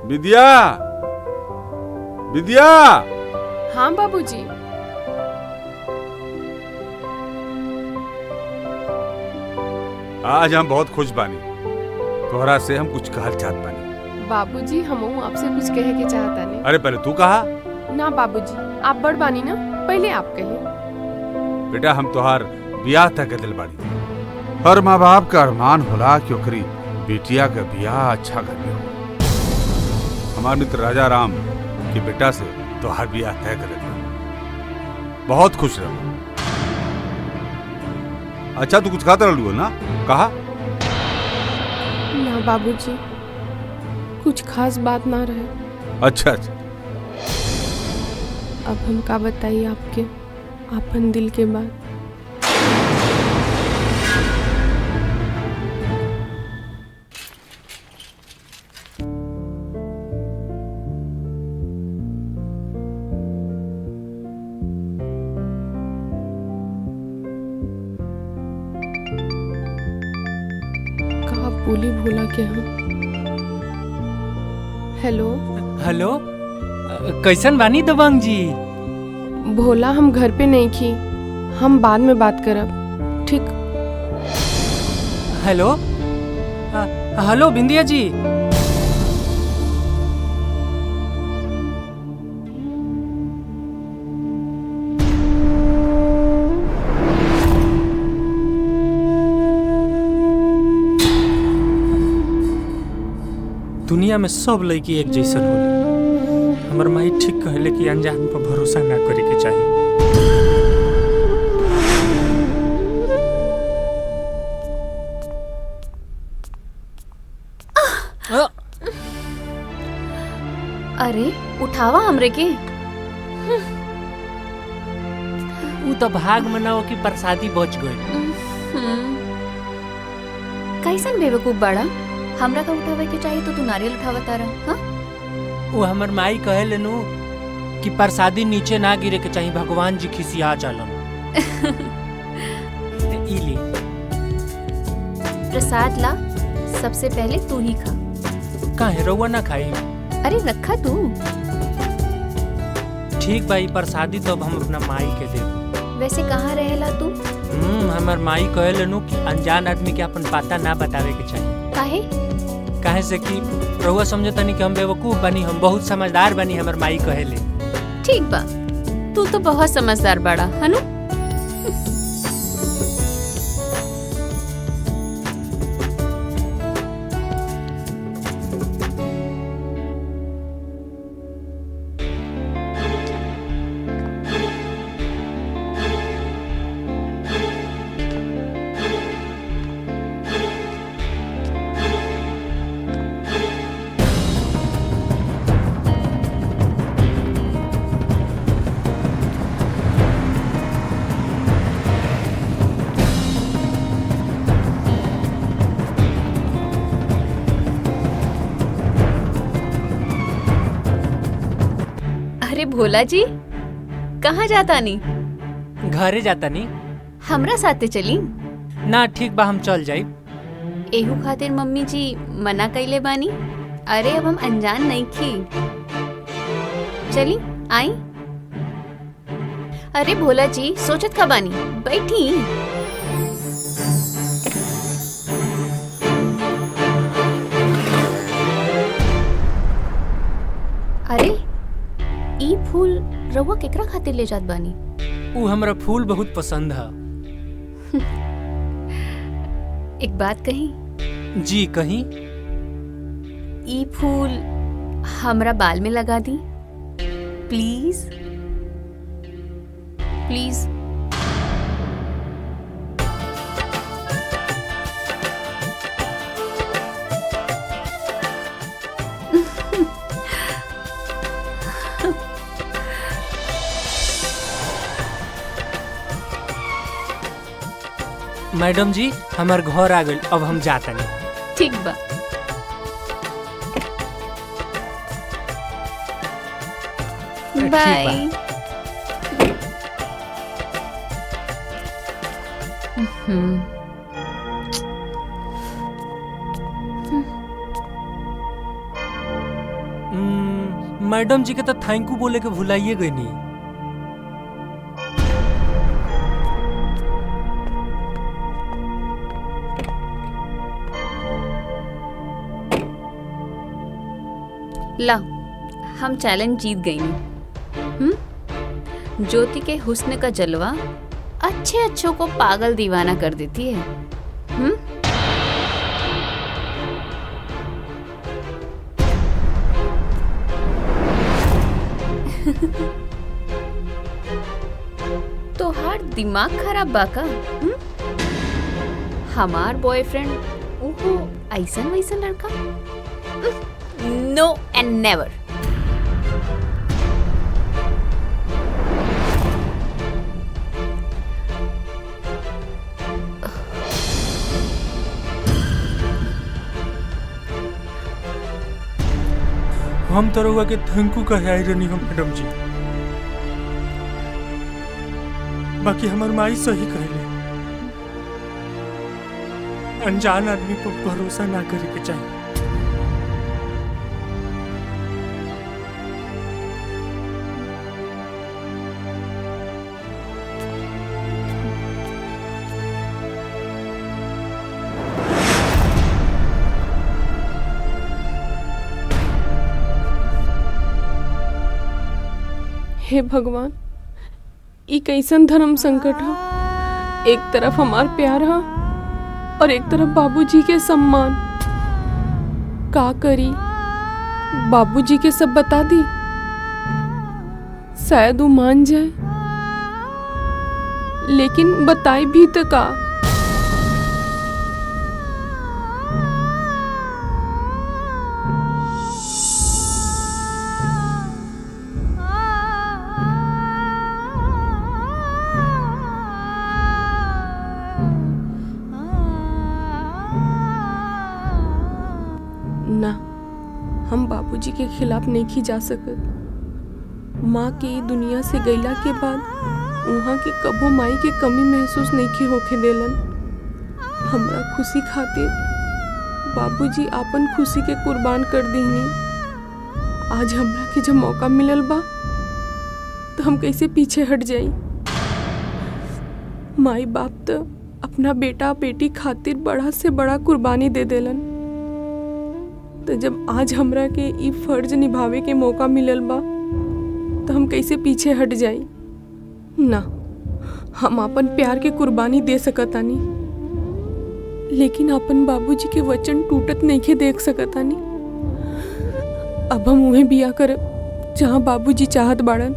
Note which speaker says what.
Speaker 1: विद्या, विद्या।
Speaker 2: हाँ बाबूजी।
Speaker 1: आज हम बहुत खुश बानी, तोहरा से हम कुछ कहल चाहत बानी।
Speaker 2: बाबूजी हम आपसे कुछ कहे के चाहता नहीं।
Speaker 1: अरे पहले तू कहा
Speaker 2: ना बाबूजी, आप बड़ बानी ना, पहले आप कहिए।
Speaker 1: बेटा हम तोहार बियाह तक दिल बानी। हर माँ बाप का अरमान होला कि ओकरी बेटिया का बियाह अच्छा घर में हो। हमार मित्र राजा राम के बेटा से तोहार बियाह तय कर दिया। बहुत खुश रहो। अच्छा तू कुछ खाता रहलू ना, कहा?
Speaker 2: ना बाबूजी, कुछ खास बात ना रहे।
Speaker 1: अच्छा अच्छा।
Speaker 2: अब हम का बताइए आपके अपन दिल के बात। का बोली भूला के हम। हेलो
Speaker 3: हेलो, कैसन बानी दबंग जी?
Speaker 2: भोला हम घर पे नहीं थी, हम बाद में बात करब, ठीक?
Speaker 3: हेलो हेलो बिंदिया जी। दुनिया में सब लड़की एक जैसन होली। हमर माई ठीक कहले कि अनजान पर भरोसा ना करे के चाहिए।
Speaker 4: अरे उठावा हमरे के।
Speaker 3: उ तो भाग मनाओ कि प्रसादी बच गई।
Speaker 4: कैसन बेवकूफ बड़ा, हमरा का उठावे के चाहिए तो तू नारियल उठावा तारा। हाँ,
Speaker 3: वो हमर माई कहे लेनु कि प्रसादी नीचे ना गिरे के चाहिए, भगवान जी खिसिया चलन। इली
Speaker 4: प्रसाद ला, सबसे पहले तू ही खा।
Speaker 3: काहे रउआ ना खाई?
Speaker 4: अरे रखा तू।
Speaker 3: ठीक भाई, प्रसादी तो अब हम अपना माई के दे।
Speaker 4: वैसे कहाँ रहेला तू?
Speaker 3: हमर माई कहे लेनु कि अनजान आदमी के अपन पता ना बतावे के चाहिए।
Speaker 4: काहे?
Speaker 3: काहे से कि रउआ समझतनी कि हम बेवकूफ बनी, हम बहुत समझदार बनी, हमर माई कहेले।
Speaker 4: ठीक बा, तू तो बहुत समझदार बड़ा हनु। अरे भोला जी, कहाँ जाता नी?
Speaker 3: घरे जाता नी।
Speaker 4: हमरा साथे चली?
Speaker 3: ना ठीक बा, हम चल जाई।
Speaker 4: एहू खातिर मम्मी जी मना कइले बानी। अरे अब हम अनजान नहीं खी, चली आई। अरे भोला जी, सोचत का बानी, बैठी। अरे ई फूल रउआ केकरा खातिर ले जात बानी?
Speaker 3: उ हमरा फूल बहुत पसंद है।
Speaker 4: एक बात कही?
Speaker 3: जी कहीं।
Speaker 4: ई फूल हमरा बाल में लगा दी प्लीज प्लीज।
Speaker 3: मैडम जी, हमार घर आ गई, अब हम जाता नहीं।
Speaker 4: ठीक बा। बाय।
Speaker 3: मैडम जी के तो थैंक यू बोले के भुलाइए गई नहीं।
Speaker 4: ला, हम चैलेंज जीत गई नहीं। ज्योति के हुस्न का जलवा अच्छे अच्छों को पागल दीवाना कर देती है। तो हर दिमाग खराब बाका। हमार बॉयफ्रेंड ओहो ऐसन वैसन लड़का, नो एंड नेवर।
Speaker 3: हम तो रहुआ के थैंक यू कहे आई रहनी हम मैडम जी, बाकी हमार माई सही कहले, अनजान आदमी पर भरोसा ना करे के चाहिए।
Speaker 2: हे भगवान, ई कैसन धर्म संकट है। एक तरफ हमार प्यार है और एक तरफ बाबूजी के सम्मान। का करी, बाबूजी के सब बता दी, शायद वो मान जाए, लेकिन बताई भी तो का। ना, हम बाबूजी के खिलाफ नहीं की जा सकत। माँ के दुनिया से गईला के बाद वहाँ के कबो माई के कमी महसूस नहीं की होके देलन। हमरा खुशी खातिर बाबूजी आपन खुशी के कुर्बान कर दीनी। आज हमरा के जब मौका मिलल बा तो हम कैसे पीछे हट जाई। माई बाप तो अपना बेटा बेटी खातिर बड़ा से बड़ा कुर्बानी दे देलन। तो जब आज हमरा के ई फर्ज निभावे के मौका मिलल बा तो हम कैसे पीछे हट जाई। ना, हम अपन प्यार के कुर्बानी दे सकतानी, लेकिन अपन बाबूजी के वचन टूटत नहीं के देख सकतानी। अब हम उन्हें बिया करब जहाँ बाबूजी चाहत बाड़न।